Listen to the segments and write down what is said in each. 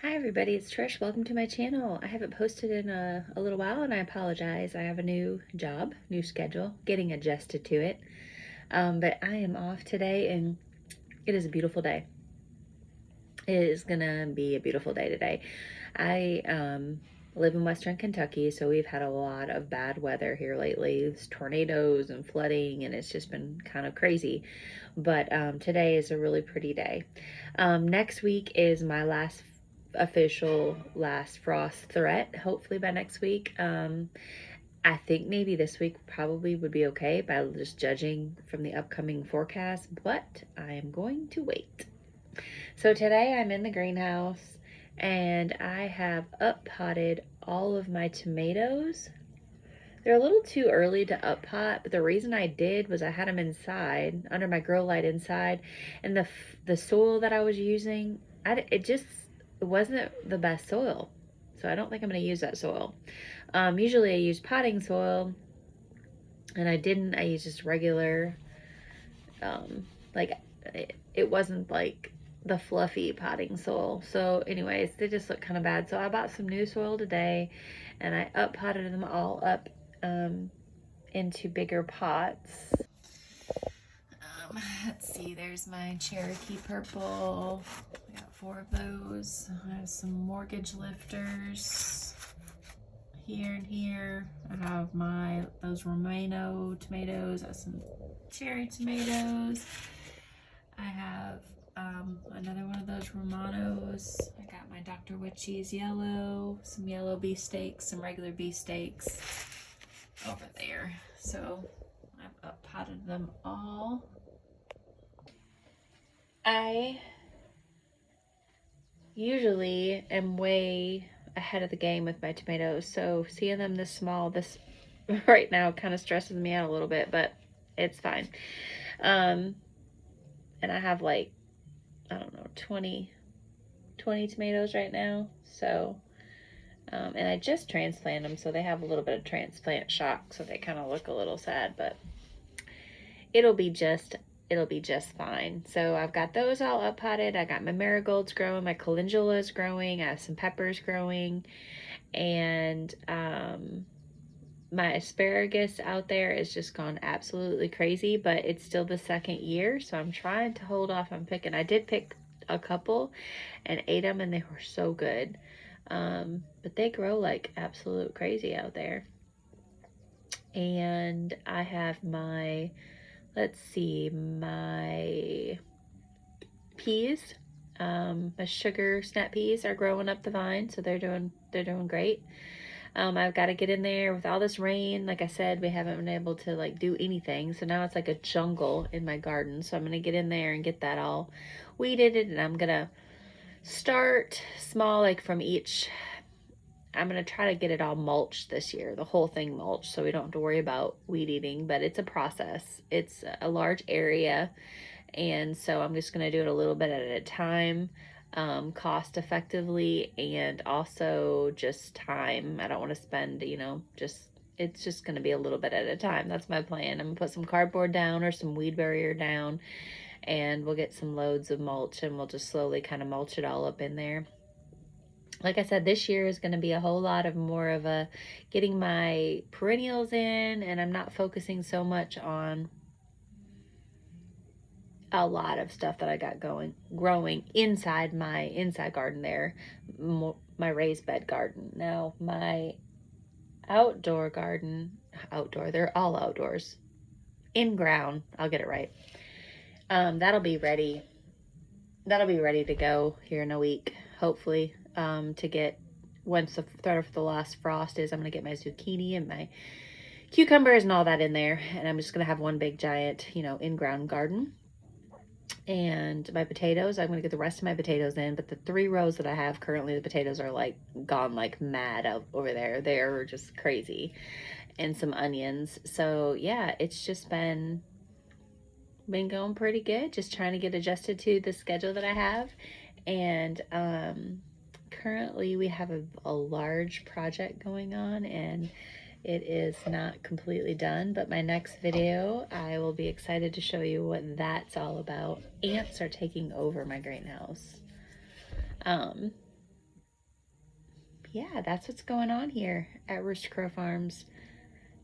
Hi everybody, it's Trish. Welcome to my channel. I haven't posted in a little while and I apologize. I have a new job, new schedule, getting adjusted to it. But I am off today and it is a beautiful day. It is gonna be a beautiful day today. I live in Western Kentucky, so we've had a lot of bad weather here lately. There's tornadoes and flooding, and it's just been kind of crazy. But today is a really pretty day. Next week is my last frost threat. Hopefully by next week. I think maybe this week probably would be okay by just judging from the upcoming forecast, but I am going to wait. So today I'm in the greenhouse and I have up potted all of my tomatoes. They're a little too early to up pot, but the reason I did was I had them inside, under my grow light inside, and the soil that I was using, it wasn't the best soil. So I don't think I'm going to use that soil. Usually I use potting soil, and I didn't. I used just regular, like, it wasn't like the fluffy potting soil. So anyways, they just look kind of bad. So I bought some new soil today, and I up potted them all up into bigger pots. Let's see, there's my Cherokee purple. I got 4 of those. I have some mortgage lifters here and here. I have those Romano tomatoes. I have some cherry tomatoes. I have another one of those Romanos. I got my Dr. Witchy's yellow, some yellow beefsteaks, some regular beefsteaks over there. So I've up potted them all. I usually am way ahead of the game with my tomatoes, so seeing them this small, this right now kind of stresses me out a little bit, but it's fine. And I have like, I don't know, 20 tomatoes right now, so and I just transplanted them, so they have a little bit of transplant shock, so they kind of look a little sad, but it'll be just fine. So I've got those all up potted. I got my marigolds growing, my calendulas growing, I have some peppers growing, and my asparagus out there is just gone absolutely crazy, but it's still the second year, so I'm trying to hold off on picking. I did pick a couple and ate them, and they were so good. But they grow like absolute crazy out there. And I have my, let's see, my peas, my sugar snap peas are growing up the vine, so they're doing great. I've got to get in there with all this rain. Like I said, we haven't been able to like do anything, so now it's like a jungle in my garden. So I'm gonna get in there and get that all weeded, and I'm gonna start small, like from each. I'm gonna try to get it all mulched this year, the whole thing mulched, so we don't have to worry about weed eating. But it's a process. It's a large area, and so I'm just gonna do it a little bit at a time, cost effectively, and also just time. I don't want to spend, it's just gonna be a little bit at a time. That's my plan. I'm gonna put some cardboard down or some weed barrier down, and we'll get some loads of mulch, and we'll just slowly kind of mulch it all up in there. Like I said, this year is going to be a whole lot of more of a getting my perennials in, and I'm not focusing so much on a lot of stuff that I got growing inside my inside garden there, my raised bed garden. Now my outdoor garden, they're all outdoors, in ground, I'll get it right. That'll be ready to go here in a week, hopefully, to get, once the last frost is, I'm gonna get my zucchini and my cucumbers and all that in there, and I'm just gonna have one big giant, in-ground garden. And my potatoes, I'm gonna get the rest of my potatoes in, but the 3 rows that I have currently, the potatoes are like gone like mad out over there. They're just crazy. And some onions. So yeah, it's just been going pretty good, just trying to get adjusted to the schedule that I have. And currently we have a large project going on, and it is not completely done, but my next video I will be excited to show you what that's all about. Ants are taking over my greenhouse. yeah, that's what's going on here at Rooster Crow Farms.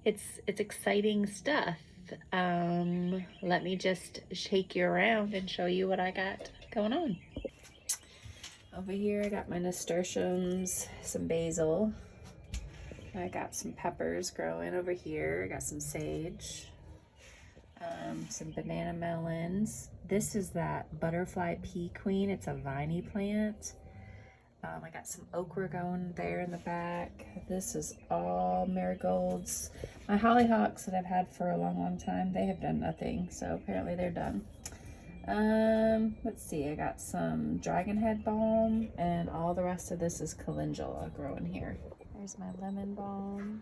It's exciting stuff. Let me just shake you around and show you what I got going on. Over here I got my nasturtiums, some basil. I got some peppers growing over here. I got some sage, some banana melons. This is that butterfly pea queen. It's a viney plant. I got some okra going there in the back. This is all marigolds. My hollyhocks that I've had for a long time, they have done nothing, so apparently they're done. Let's see, I got some dragon head balm, and all the rest of this is calendula growing here. There's my lemon balm,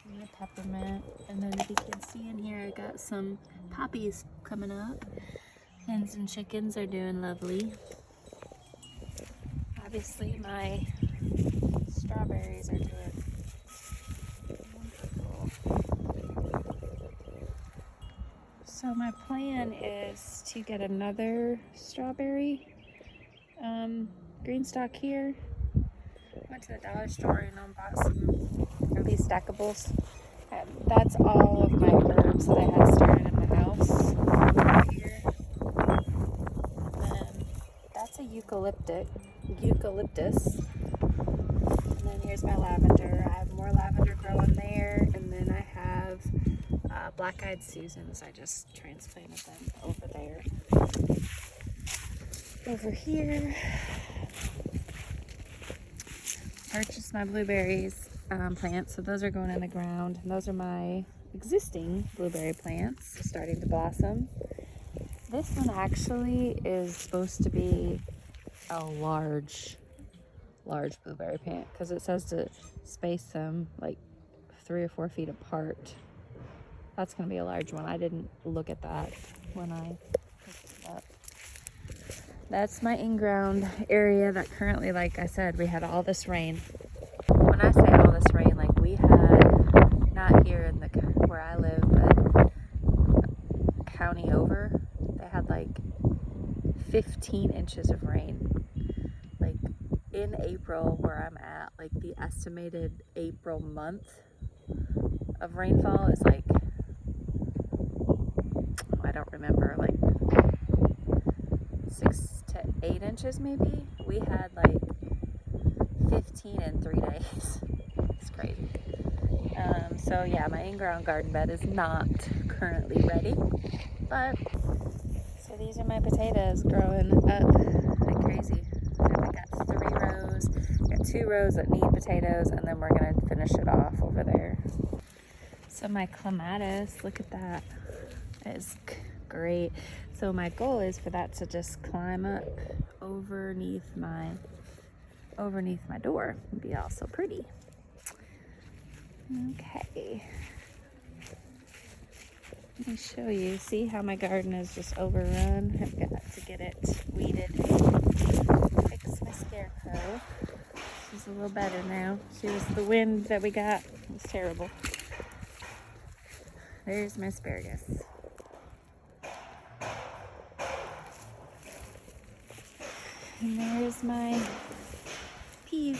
and my peppermint, and then if you can see in here, I got some poppies coming up, and some chickens are doing lovely. Obviously my strawberries are doing wonderful. So my plan is to get another strawberry green stalk here. Went to the dollar store and bought some of these stackables. That's all of my herbs that I had started in my house right here. And then that's a eucalyptus. And then here's my lavender. I have more lavender growing there. And then I have black-eyed Susans. I just transplanted them over there. Over here, purchased my blueberries plants. So those are going in the ground. And those are my existing blueberry plants starting to blossom. This one actually is supposed to be a large blueberry plant because it says to space them like 3 or 4 feet apart. That's going to be a large one. I didn't look at that when I picked it up. That's my in-ground area that currently, like I said, we had all this rain. When I say all this rain, like we had, not here in the where I live, but county over, they had like 15 inches of rain. Like in April where I'm at, like the estimated April month of rainfall is like, I don't remember, like 6 to 8 inches maybe. We had like 15 in 3 days. It's crazy. So yeah, my in-ground garden bed is not currently ready, but so these are my potatoes growing up like crazy. And we got 3 rows, got 2 rows that need potatoes, and then we're gonna finish it off over there. So my clematis, look at that, it is great. So my goal is for that to just climb up underneath my door and be all so pretty. Okay, let me show you. See how my garden is just overrun? I've got to get it weeded. Fix my scarecrow. She's a little better now. The wind that we got was terrible. There's my asparagus. And there's my peas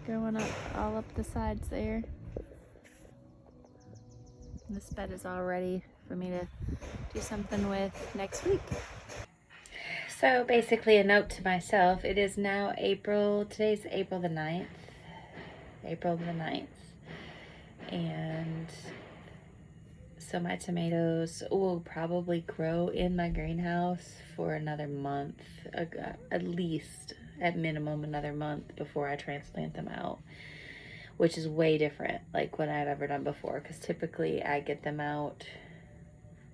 growing up all up the sides there. And this bed is all ready for me to do something with next week. So basically a note to myself, it is now today's April the 9th. And so my tomatoes will probably grow in my greenhouse for another month, at least, at minimum another month before I transplant them out, which is way different like what I've ever done before, because typically I get them out,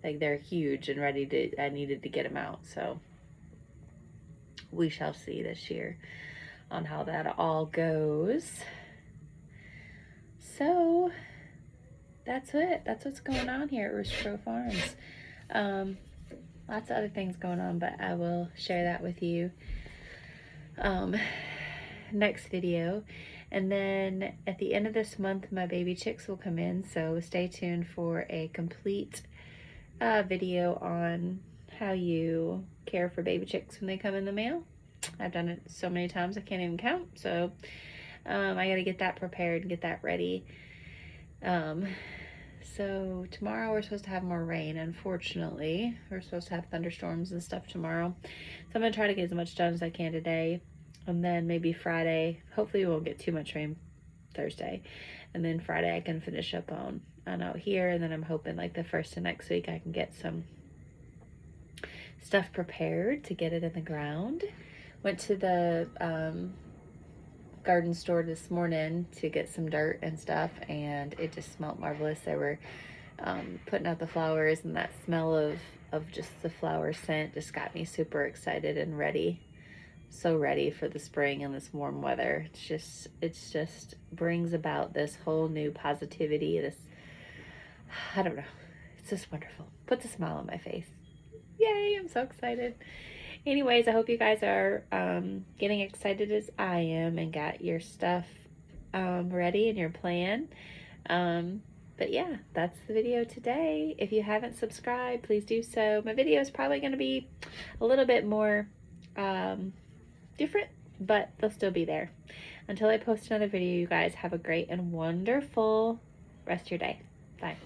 like they're huge and I needed to get them out. So we shall see this year on how that all goes. So that's it. That's what's going on here at Rooster Crow Farms. Lots of other things going on, but I will share that with you next video. And then at the end of this month, my baby chicks will come in, so stay tuned for a complete video on how you care for baby chicks when they come in the mail. I've done it so many times I can't even count. So I got to get that prepared and get that ready. So tomorrow we're supposed to have more rain, unfortunately. We're supposed to have thunderstorms and stuff tomorrow. So I'm going to try to get as much done as I can today. And then maybe Friday, hopefully we won't get too much rain Thursday. And then Friday I can finish up on out here. And then I'm hoping like the first of next week I can get some stuff prepared to get it in the ground. Went to the garden store this morning to get some dirt and stuff, and it just smelled marvelous. They were putting out the flowers, and that smell of just the flower scent just got me super excited and ready. So ready for the spring and this warm weather. It's just brings about this whole new positivity, this, I don't know, it's just wonderful. Puts a smile on my face. Yay, I'm so excited. Anyways, I hope you guys are getting excited as I am and got your stuff ready and your plan. But yeah, that's the video today. If you haven't subscribed, please do so. My video is probably going to be a little bit more different, but they'll still be there. Until I post another video, you guys have a great and wonderful rest of your day. Bye.